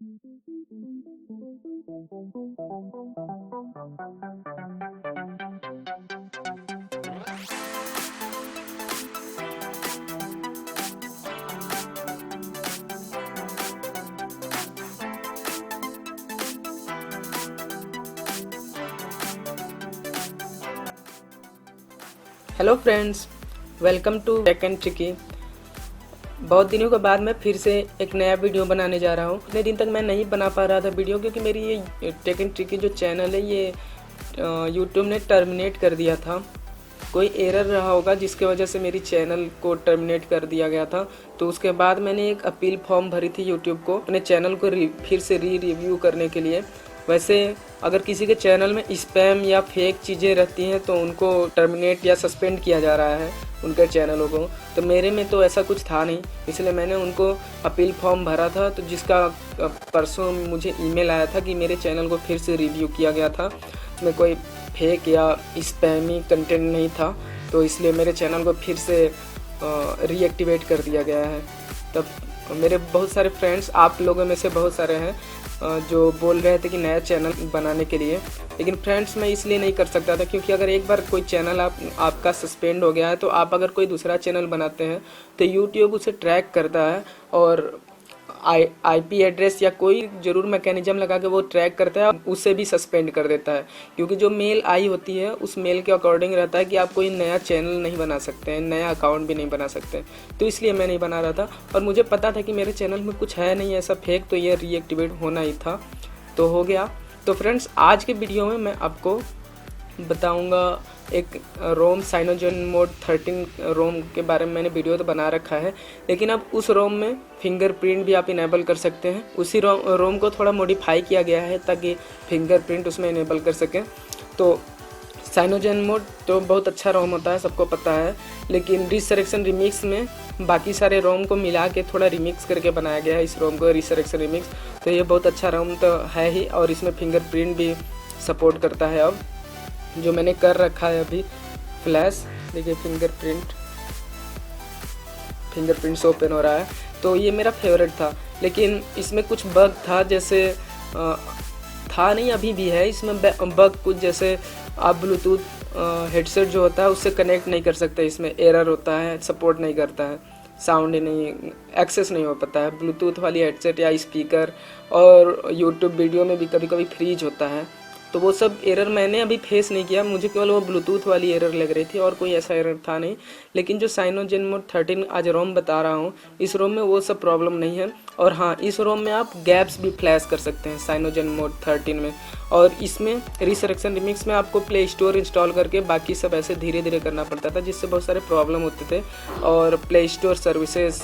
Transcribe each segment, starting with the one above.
Hello friends, welcome to tech and tricky. बहुत दिनों के बाद मैं फिर से एक नया वीडियो बनाने जा रहा हूँ। इतने दिन तक मैं नहीं बना पा रहा था वीडियो, क्योंकि मेरी ये टेक एंड ट्रिकी जो चैनल है ये यूट्यूब ने टर्मिनेट कर दिया था। कोई एरर रहा होगा जिसके वजह से मेरी चैनल को टर्मिनेट कर दिया गया था। तो उसके बाद मैंने एक अपील फॉर्म भरी थी यूट्यूब को अपने चैनल को फिर से रिव्यू करने के लिए। वैसे अगर किसी के चैनल में स्पैम या फेक चीज़ें रहती हैं तो उनको टर्मिनेट या सस्पेंड किया जा रहा है उनके चैनलों को। तो मेरे में तो ऐसा कुछ था नहीं, इसलिए मैंने उनको अपील फॉर्म भरा था। तो जिसका परसों मुझे ईमेल आया था कि मेरे चैनल को फिर से रिव्यू किया गया था, मैं कोई फेक या स्पैमी कंटेंट नहीं था, तो इसलिए मेरे चैनल को फिर से रीएक्टिवेट कर दिया गया है। तब मेरे बहुत सारे फ्रेंड्स, आप लोगों में से बहुत सारे हैं जो बोल रहे थे कि नया चैनल बनाने के लिए, लेकिन फ्रेंड्स मैं इसलिए नहीं कर सकता था क्योंकि अगर एक बार कोई चैनल आपका सस्पेंड हो गया है तो आप अगर कोई दूसरा चैनल बनाते हैं तो यूट्यूब उसे ट्रैक करता है और आईपी एड्रेस या कोई ज़रूर मैकेनिज्म लगा के वो ट्रैक करता है, उसे भी सस्पेंड कर देता है। क्योंकि जो मेल आई होती है उस मेल के अकॉर्डिंग रहता है कि आप कोई नया चैनल नहीं बना सकते हैं, नया अकाउंट भी नहीं बना सकते। तो इसलिए मैं नहीं बना रहा था और मुझे पता था कि मेरे चैनल में कुछ है नहीं ऐसा फेक, तो ये रीएक्टिवेट होना ही था, तो हो गया। तो फ्रेंड्स, आज के वीडियो में मैं आपको बताऊंगा एक रोम साइनोजेन-मोड 13 रोम के बारे में। मैंने वीडियो तो बना रखा है, लेकिन अब उस रोम में फिंगरप्रिंट भी आप इनेबल कर सकते हैं। उसी रोम को थोड़ा मॉडिफाई किया गया है ताकि फिंगरप्रिंट उसमें इनेबल कर सकें। तो साइनोजेन-मोड तो बहुत अच्छा रोम होता है, सबको पता है, लेकिन रिसरेक्शन रिमिक्स में बाकी सारे रोम को मिला के थोड़ा रिमिक्स करके बनाया गया है इस रोम को, रिसरेक्शन रिमिक्स। तो ये बहुत अच्छा रोम तो है ही, और इसमें फिंगरप्रिंट भी सपोर्ट करता है। अब जो मैंने कर रखा है अभी फ्लैश, देखिए फिंगरप्रिंट से ओपन हो रहा है। तो ये मेरा फेवरेट था, लेकिन इसमें कुछ बग था, जैसे था नहीं, अभी भी है इसमें बग कुछ, जैसे आप ब्लूटूथ हेडसेट जो होता है उससे कनेक्ट नहीं कर सकते, इसमें एरर होता है, सपोर्ट नहीं करता है, साउंड ही नहीं, एक्सेस नहीं हो पाता है ब्लूटूथ वाली हेडसेट या स्पीकर। और यूट्यूब वीडियो में भी कभी कभी फ्रीज होता है। तो वो सब एरर मैंने अभी फेस नहीं किया, मुझे केवल वो ब्लूटूथ वाली एरर लग रही थी और कोई ऐसा एरर था नहीं। लेकिन जो साइनोजेन-मोड 13 आज रोम बता रहा हूँ, इस रोम में वो सब प्रॉब्लम नहीं है। और हाँ, इस रोम में आप गैप्स भी फ्लैश कर सकते हैं साइनोजेन-मोड 13 में। और इसमें रिसरेक्शन रिमिक्स में आपको प्ले स्टोर इंस्टॉल करके बाकी सब ऐसे धीरे धीरे करना पड़ता था, जिससे बहुत सारे प्रॉब्लम होते थे और play store services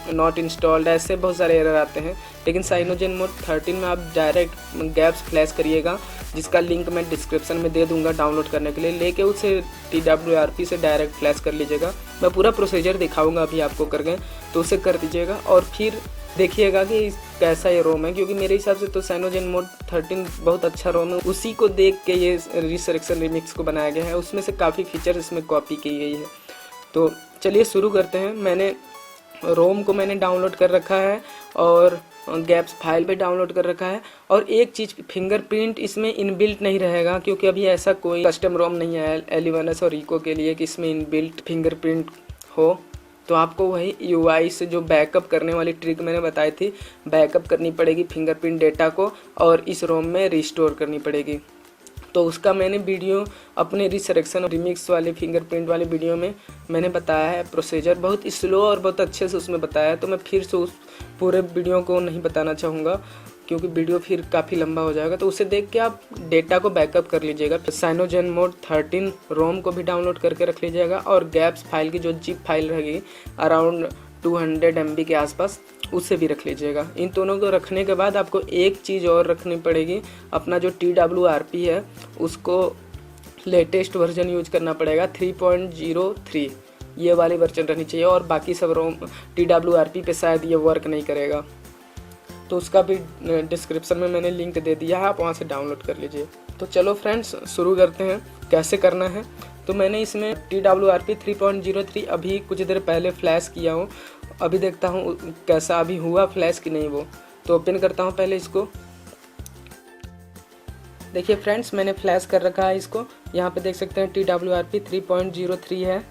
not installed, ऐसे बहुत सारे एरर आते हैं। लेकिन साइनोजेन-मोड 13 में आप डायरेक्ट गैप्स फ्लैश करिएगा, जिसका लिंक मैं डिस्क्रिप्शन में दे दूंगा डाउनलोड करने के लिए। लेके उसे TWRP से डायरेक्ट फ्लैश कर लीजिएगा। मैं पूरा प्रोसीजर दिखाऊंगा अभी आपको करके, तो उसे कर दीजिएगा और फिर देखिएगा कि कैसा ये रोम है। क्योंकि मेरे हिसाब से तो साइनोजेन-मोड 13 बहुत अच्छा रोम है, उसी को देख के ये रिसरेक्शन रिमिक्स को बनाया गया है। उसमें से काफ़ी फीचर इसमें कॉपी की गई है। तो चलिए शुरू करते हैं। मैंने रोम को डाउनलोड कर रखा है और गैप्स फाइल पे डाउनलोड कर रखा है। और एक चीज़, फिंगरप्रिंट इसमें इनबिल्ट नहीं रहेगा, क्योंकि अभी ऐसा कोई कस्टम रोम नहीं है L11S और इको के लिए कि इसमें इनबिल्ट फिंगरप्रिंट हो। तो आपको वही UI से जो बैकअप करने वाली ट्रिक मैंने बताई थी, बैकअप करनी पड़ेगी फिंगरप्रिंट डेटा को और इस रोम में रिस्टोर करनी पड़ेगी। तो उसका मैंने वीडियो अपने रिसरेक्शन रिमिक्स वाले फिंगरप्रिंट वाले वीडियो में मैंने बताया है। प्रोसीजर बहुत स्लो और बहुत अच्छे से उसमें बताया है, तो मैं फिर से उस पूरे वीडियो को नहीं बताना चाहूँगा क्योंकि वीडियो फिर काफ़ी लंबा हो जाएगा। तो उसे देख के आप डेटा को बैकअप कर लीजिएगा। साइनोजेन-मोड 13 रोम को भी डाउनलोड करके रख लीजिएगा और गैप्स फाइल की जो जिप फाइल रहेगी अराउंड 200 MB के आसपास, उससे भी रख लीजिएगा। इन दोनों को रखने के बाद आपको एक चीज़ और रखनी पड़ेगी, अपना जो TWRP है उसको लेटेस्ट वर्जन यूज करना पड़ेगा, 3.03 ये वाली वर्जन रहनी चाहिए। और बाकी सब रोम TWRP पे शायद ये वर्क नहीं करेगा, तो उसका भी डिस्क्रिप्शन में मैंने लिंक दे दिया है, आप वहाँ से डाउनलोड कर लीजिए। तो चलो फ्रेंड्स शुरू करते हैं कैसे करना है। तो मैंने इसमें TWRP 3.03 अभी कुछ देर पहले फ्लैश किया हूँ, अभी देखता हूँ कैसा अभी हुआ फ्लैश कि नहीं वो। तो ओपन करता हूँ पहले इसको। देखिए फ्रेंड्स, मैंने फ्लैश कर रखा है इसको। यहाँ पे देख सकते हैं TWRP 3.03 है।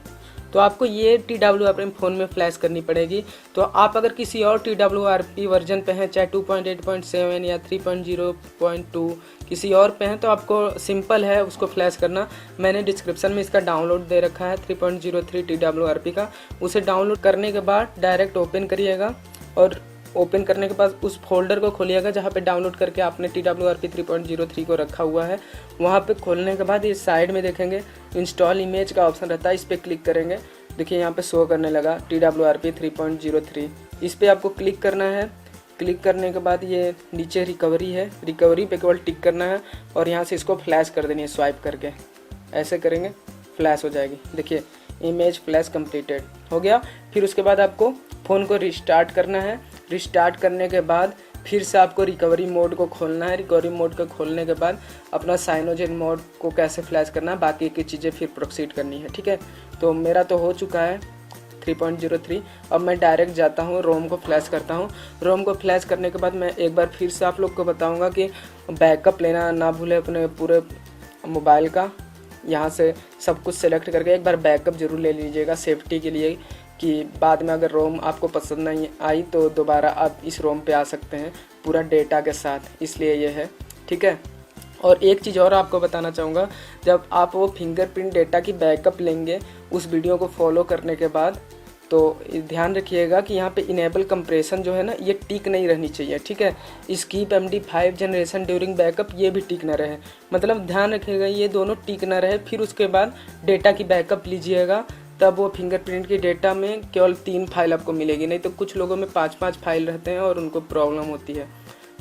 तो आपको ये TWRP फ़ोन में फ्लैश करनी पड़ेगी। तो आप अगर किसी और TWRP वर्जन पे हैं, चाहे 2.8.7 या 3.0.2 किसी और पे हैं, तो आपको सिंपल है उसको फ्लैश करना। मैंने डिस्क्रिप्शन में इसका डाउनलोड दे रखा है 3.03 TWRP का। उसे डाउनलोड करने के बाद डायरेक्ट ओपन करिएगा और ओपन करने के बाद उस फोल्डर को खोलिएगा जहाँ पे डाउनलोड करके आपने TWRP 3.03 को रखा हुआ है। वहाँ पे खोलने के बाद ये साइड में देखेंगे इंस्टॉल इमेज का ऑप्शन रहता है, इस पर क्लिक करेंगे। देखिए यहाँ पे शो करने लगा TWRP 3.03, इस पर आपको क्लिक करना है। क्लिक करने के बाद ये नीचे रिकवरी है, रिकवरी पे केवल टिक करना है और यहाँ से इसको फ्लैश कर देनी है स्वाइप करके। ऐसे करेंगे फ्लैश हो जाएगी। देखिए इमेज फ्लैश कंप्लीटेड हो गया। फिर उसके बाद आपको फ़ोन को रिस्टार्ट करना है। रिस्टार्ट करने के बाद फिर से आपको रिकवरी मोड को खोलना है। रिकवरी मोड को खोलने के बाद अपना साइनोजेन मोड को कैसे फ्लैश करना है, बाकी की चीज़ें फिर प्रोसीड करनी है, ठीक है। तो मेरा तो हो चुका है 3.03। अब मैं डायरेक्ट जाता हूँ रोम को फ्लैश करता हूँ। रोम को फ्लैश करने के बाद मैं एक बार फिर से आप लोग को बताऊँगा कि बैकअप लेना ना भूले अपने पूरे मोबाइल का। यहाँ से सब कुछ सेलेक्ट करके एक बार बैकअप ज़रूर ले लीजिएगा सेफ्टी के लिए, कि बाद में अगर रोम आपको पसंद नहीं आई तो दोबारा आप इस रोम पे आ सकते हैं पूरा डेटा के साथ, इसलिए ये है, ठीक है। और एक चीज़ और आपको बताना चाहूँगा, जब आप वो फिंगरप्रिंट डेटा की बैकअप लेंगे उस वीडियो को फॉलो करने के बाद, तो ध्यान रखिएगा कि यहाँ पे इनेबल कंप्रेशन जो है ना, ये टिक नहीं रहनी चाहिए, ठीक है। Skip MD5 generation during backup ये भी टिक ना रहे, मतलब ध्यान रखिएगा ये दोनों टिक ना रहे। फिर उसके बाद डेटा की बैकअप लीजिएगा, तब वो फिंगरप्रिंट की डेटा में केवल 3 फाइल आपको मिलेगी, नहीं तो कुछ लोगों में 5-5 फाइल रहते हैं और उनको प्रॉब्लम होती है।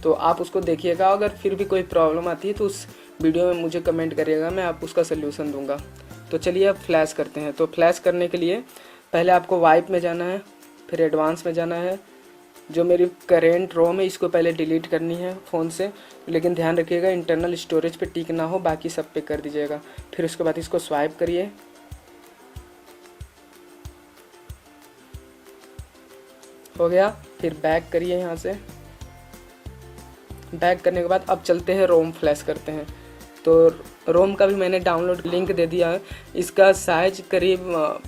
तो आप उसको देखिएगा, अगर फिर भी कोई प्रॉब्लम आती है तो उस वीडियो में मुझे कमेंट करिएगा, मैं आपको उसका सल्यूशन दूंगा। तो चलिए अब फ्लैश करते हैं। तो फ्लैश करने के लिए पहले आपको वाइप में जाना है, फिर एडवांस में जाना है। जो मेरी करेंट रोम है इसको पहले डिलीट करनी है फ़ोन से, लेकिन ध्यान रखिएगा इंटरनल स्टोरेज पे टिक ना हो, बाकी सब पे कर दीजिएगा। फिर उसके बाद इसको स्वाइप करिए, हो गया। फिर बैक करिए, यहाँ से बैक करने के बाद अब चलते हैं रोम फ्लैश करते हैं। तो रोम का भी मैंने डाउनलोड लिंक दे दिया है। इसका साइज करीब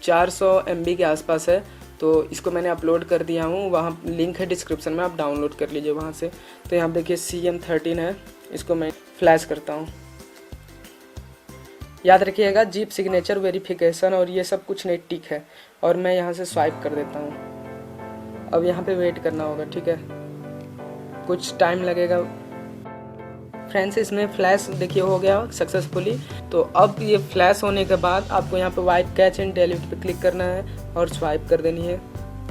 400 MB के आसपास है, तो इसको मैंने अपलोड कर दिया हूँ, वहाँ लिंक है डिस्क्रिप्शन में, आप डाउनलोड कर लीजिए वहाँ से। तो यहाँ देखिए CM13 है, इसको मैं फ्लैश करता हूँ। याद रखिएगा जीप सिग्नेचर वेरिफिकेशन और ये सब कुछ नहीं टिक है, और मैं यहाँ से स्वाइप कर देता हूँ। अब यहाँ पे वेट करना होगा, ठीक है, कुछ टाइम लगेगा। फ्रेंड्स इसमें फ्लैश देखिए हो गया सक्सेसफुली। तो अब ये फ्लैश होने के बाद आपको यहाँ पे वाइप कैच एंड डिलीट पे क्लिक करना है और स्वाइप कर देनी है।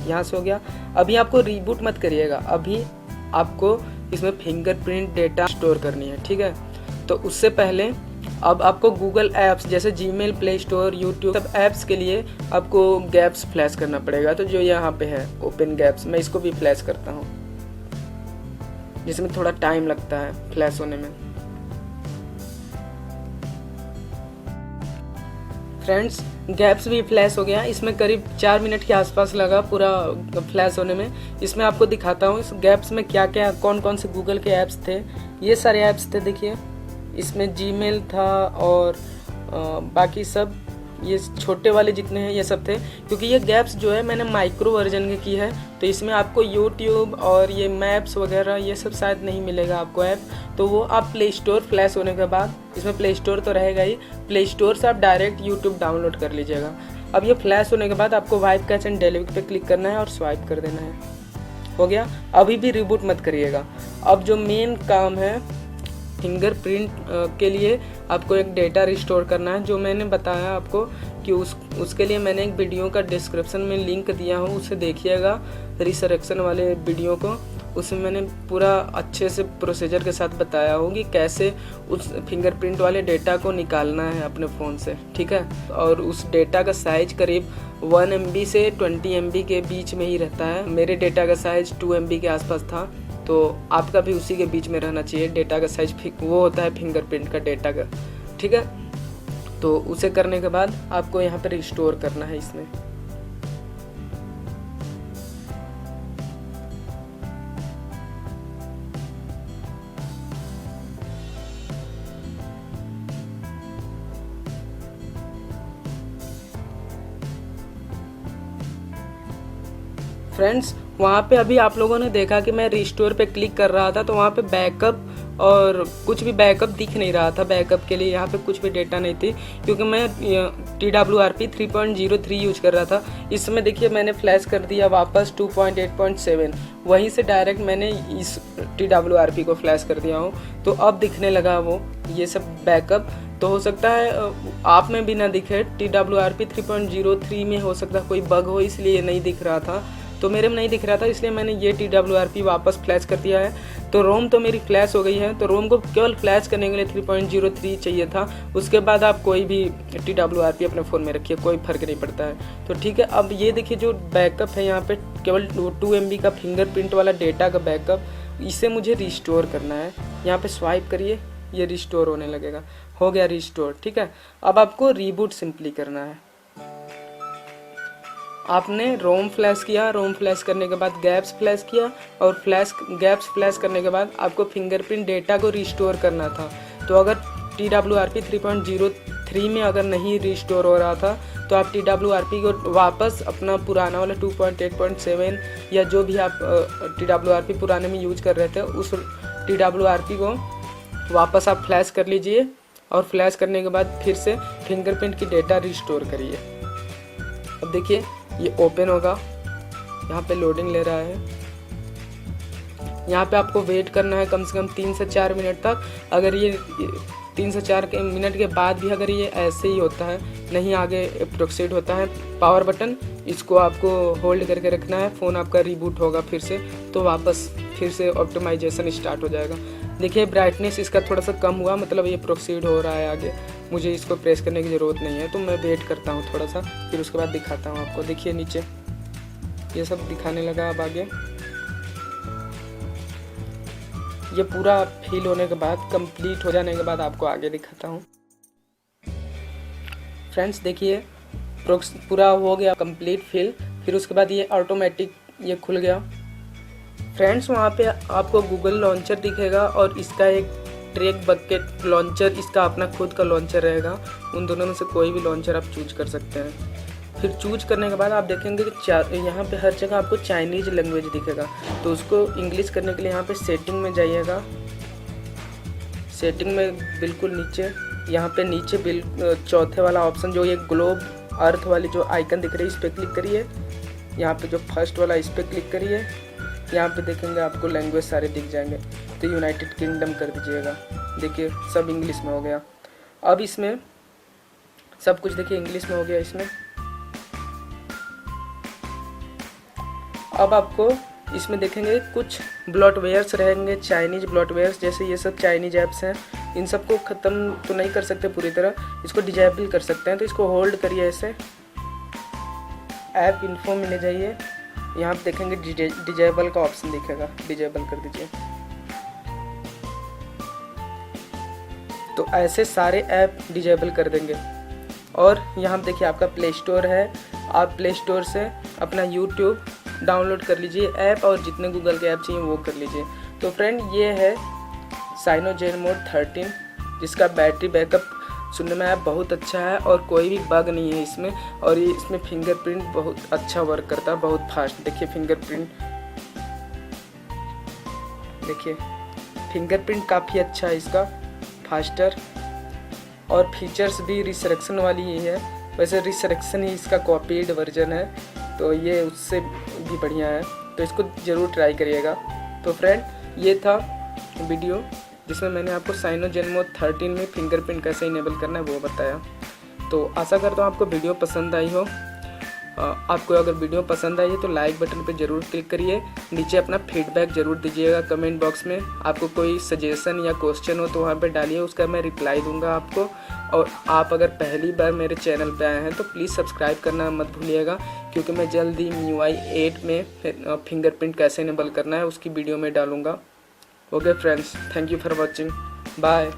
यहाँ से हो गया। अभी आपको रीबूट मत करिएगा, अभी आपको इसमें फिंगरप्रिंट डेटा स्टोर करनी है, ठीक है। तो उससे पहले अब आपको गूगल ऐप्स जैसे जीमेल, प्ले स्टोर, यूट्यूब, सब ऐप्स के लिए आपको गैप्स फ्लैश करना पड़ेगा। तो जो यहाँ पे है ओपन गैप्स, मैं इसको भी फ्लैश करता हूँ, जिसमें थोड़ा टाइम लगता है फ्लैश होने में। फ्रेंड्स गैप्स भी फ्लैश हो गया, इसमें करीब 4 मिनट के आसपास लगा पूरा फ्लैश होने में। इसमें आपको दिखाता हूँ इस गैप्स में क्या क्या, कौन कौन से गूगल के ऐप्स थे। ये सारे ऐप्स थे, देखिए इसमें जीमेल था और बाकी सब ये छोटे वाले जितने हैं ये सब थे। क्योंकि ये गैप्स जो है मैंने माइक्रो वर्जन की है, तो इसमें आपको यूट्यूब और ये मैप्स वगैरह ये सब शायद नहीं मिलेगा आपको ऐप। तो वो आप प्ले स्टोर फ्लैश होने के बाद, इसमें प्ले स्टोर तो रहेगा ही, प्ले स्टोर से आप डायरेक्ट यूट्यूब डाउनलोड कर लीजिएगा। अब ये फ्लैश होने के बाद आपको वाइप कैच एंड डिलीट पे क्लिक करना है और स्वाइप कर देना है, हो गया। अभी भी रिबूट मत करिएगा। अब जो मेन काम है फिंगरप्रिंट के लिए आपको एक डेटा रिस्टोर करना है, जो मैंने बताया आपको कि उसके लिए मैंने एक वीडियो का डिस्क्रिप्शन में लिंक दिया हूँ, उसे देखिएगा रिसरेक्शन वाले वीडियो को। उसमें मैंने पूरा अच्छे से प्रोसीजर के साथ बताया हो कि कैसे उस फिंगरप्रिंट वाले डेटा को निकालना है अपने फ़ोन से, ठीक है। और उस डेटा का साइज करीब 1 MB से 20 MB के बीच में ही रहता है। मेरे डेटा का साइज 2 MB के आसपास था, तो आपका भी उसी के बीच में रहना चाहिए डेटा का साइज। वो होता है फिंगरप्रिंट का डेटा का, ठीक है। तो उसे करने के बाद आपको यहाँ पे रिस्टोर करना है इसमें। फ्रेंड्स वहाँ पे अभी आप लोगों ने देखा कि मैं रिस्टोर पे क्लिक कर रहा था तो वहाँ पे बैकअप और कुछ भी बैकअप दिख नहीं रहा था। बैकअप के लिए यहाँ पे कुछ भी डेटा नहीं थी क्योंकि मैं TWRP 3.03 यूज कर रहा था। इस समय देखिए मैंने फ्लैश कर दिया वापस 2.8.7, वहीं से डायरेक्ट मैंने इस TWRP को फ्लैश कर दिया हूँ, तो अब दिखने लगा वो ये सब बैकअप। तो हो सकता है आप में भी ना दिखे, TWRP 3.03 में हो सकता है कोई बग हो इसलिए नहीं दिख रहा था, तो मेरे में नहीं दिख रहा था, इसलिए मैंने ये TWRP वापस फ्लैश कर दिया है। तो रोम तो मेरी फ्लैश हो गई है। तो रोम को केवल फ्लैश करने के लिए 3.03 चाहिए था, उसके बाद आप कोई भी TWRP अपने फ़ोन में रखिए, कोई फ़र्क नहीं पड़ता है। तो ठीक है, अब ये देखिए जो बैकअप है यहाँ पे केवल 2 MB का फिंगरप्रिंट वाला डेटा का बैकअप, इसे मुझे रिस्टोर करना है। यहाँ पे स्वाइप करिए, ये रिस्टोर होने लगेगा। हो गया रिस्टोर, ठीक है। अब आपको रीबूट सिंपली करना है। आपने रोम फ्लैश किया, रोम फ्लैश करने के बाद गैप्स फ्लैश किया और गैप्स फ्लैश करने के बाद आपको फिंगरप्रिंट डेटा को रिस्टोर करना था। तो अगर TWRP 3.03 में अगर नहीं रिस्टोर हो रहा था तो आप TWRP को वापस अपना पुराना वाला 2.8.7 या जो भी आप TWRP पुराने में यूज कर रहे थे उस TWRP को वापस आप फ्लैश कर लीजिए और फ्लैश करने के बाद फिर से फिंगरप्रिंट की डेटा रिस्टोर करिए। अब देखिए ये ओपन होगा, यहाँ पे लोडिंग ले रहा है। यहाँ पे आपको वेट करना है कम से कम 3 से 4 मिनट तक। अगर ये 3 से 4 मिनट के बाद भी अगर ये ऐसे ही होता है, नहीं आगे प्रोसीड होता है, पावर बटन इसको आपको होल्ड करके रखना है। फ़ोन आपका रिबूट होगा फिर से, तो वापस फिर से ऑप्टिमाइजेशन स्टार्ट हो जाएगा। देखिए ब्राइटनेस इसका थोड़ा सा कम हुआ, मतलब ये प्रोसीड हो रहा है आगे। मुझे इसको प्रेस करने की ज़रूरत नहीं है, तो मैं वेट करता हूँ थोड़ा सा, फिर उसके बाद दिखाता हूँ आपको। देखिए नीचे ये सब दिखाने लगा। अब आगे ये पूरा फिल होने के बाद, कंप्लीट हो जाने के बाद आपको आगे दिखाता हूँ। फ्रेंड्स देखिए पूरा हो गया कंप्लीट फिल, फिर उसके बाद ये ऑटोमेटिक ये खुल गया। फ्रेंड्स वहाँ पे आपको गूगल लॉन्चर दिखेगा और इसका एक ट्रैक बकेट लॉन्चर, इसका अपना खुद का लॉन्चर रहेगा। उन दोनों में से कोई भी लॉन्चर आप चूज कर सकते हैं। फिर चूज करने के बाद आप देखेंगे कि यहाँ पे हर जगह आपको चाइनीज लैंग्वेज दिखेगा, तो उसको इंग्लिश करने के लिए यहाँ पे सेटिंग में जाइएगा। सेटिंग में बिल्कुल नीचे, यहाँ पे नीचे चौथे वाला ऑप्शन जो ये ग्लोब अर्थ वाली जो आइकन दिख रही है, इस पर क्लिक करिए। यहाँ पे जो फर्स्ट वाला इस पर क्लिक करिए। यहाँ पे देखेंगे आपको लैंग्वेज सारे दिख जाएंगे, तो यूनाइटेड किंगडम कर दीजिएगा। देखिए सब इंग्लिश में हो गया। अब इसमें सब कुछ देखिए इंग्लिश में हो गया इसमें। अब आपको इसमें देखेंगे कुछ ब्लॉटवेयर्स रहेंगे, चाइनीज ब्लॉटवेयर्स, जैसे ये सब चाइनीज ऐप्स हैं। इन सबको ख़त्म तो नहीं कर सकते पूरी तरह, इसको डिजेबल कर सकते हैं। तो इसको होल्ड करिए ऐसे, ऐप इन्फो में ले जाइए। यहाँ पे देखेंगे डिजेबल का ऑप्शन दिखेगा, डिजेबल कर दीजिए। तो ऐसे सारे ऐप डिजेबल कर देंगे। और यहाँ देखिए आपका प्ले स्टोर है, आप प्ले स्टोर से अपना यूट्यूब डाउनलोड कर लीजिए ऐप, और जितने गूगल के ऐप चाहिए वो कर लीजिए। तो फ्रेंड ये है साइनोजेनमोड 13, जिसका बैटरी बैकअप सुनने में आया बहुत अच्छा है और कोई भी बग नहीं है इसमें। और ये इसमें फिंगरप्रिंट बहुत अच्छा वर्क करता है, बहुत फास्ट। देखिए फिंगरप्रिंट, देखिए फिंगरप्रिंट काफ़ी अच्छा है इसका, फास्टर। और फीचर्स भी रिसरेक्शन वाली ही है। वैसे रिसरेक्शन ही इसका कॉपीड वर्जन है, तो ये उससे भी बढ़िया है, तो इसको ज़रूर ट्राई करिएगा। तो फ्रेंड ये था वीडियो जिसमें मैंने आपको साइनोजेनमोड 13 में फिंगरप्रिंट कैसे इनेबल करना है वो बताया। तो आशा करता हूँ आपको वीडियो पसंद आई हो। आपको अगर वीडियो पसंद आई है तो लाइक बटन पे ज़रूर क्लिक करिए। नीचे अपना फीडबैक ज़रूर दीजिएगा कमेंट बॉक्स में। आपको कोई सजेशन या क्वेश्चन हो तो वहाँ पे डालिए, उसका मैं रिप्लाई दूंगा आपको। और आप अगर पहली बार मेरे चैनल पे आए हैं तो प्लीज़ सब्सक्राइब करना मत भूलिएगा, क्योंकि मैं जल्द ही MIUI 8 में फिंगरप्रिंट कैसे इनेबल करना है उसकी वीडियो में डालूँगा। Okay friends, thank you for watching, bye.